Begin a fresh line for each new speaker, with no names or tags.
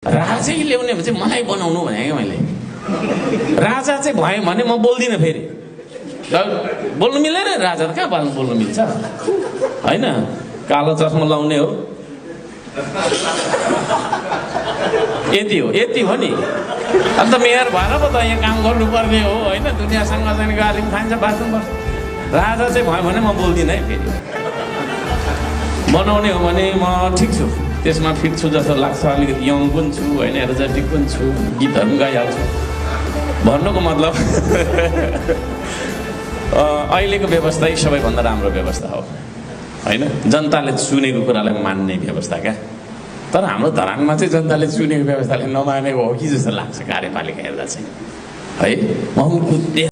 राजै ल्याउने भने चाहिँ मलाई बनाउनु भने क्या मैले राजा चाहिँ भएँ भने म बोल्दिनँ फेरि बोल्नु मिल्दैन राजा त कहाँ बोल्नु मिल्छ हैन कालो चस्मा लाउने हो यति हो नि अन्त मेयर भएर पो त यहाँ काम गर्नुपर्ने हो हैन दुनियासँग चाहिँ गाली खान्छ बाँच्नुपर्छ राजा चाहिँ भयो भने म बोल्दिनँ है फेरि बनाउने हो भने म ठिक छु त्यसमा फिट छु जस्तो लाग्छ अलिकति यङ पनि छु हैन एनर्जेटिक पनि छु गीतहरू पनि गाइहाल्छु भन्नुको मतलब अहिलेको व्यवस्था सबैभन्दा राम्रो व्यवस्था हो हैन जनताले चुनेको कुरालाई मान्ने व्यवस्था क्या तर हाम्रो धरानमा चाहिँ जनताले चुनेको व्यवस्थाले नमानेको हो कि जस्तो लाग्छ कार्यपालिका हेर्दा चाहिँ है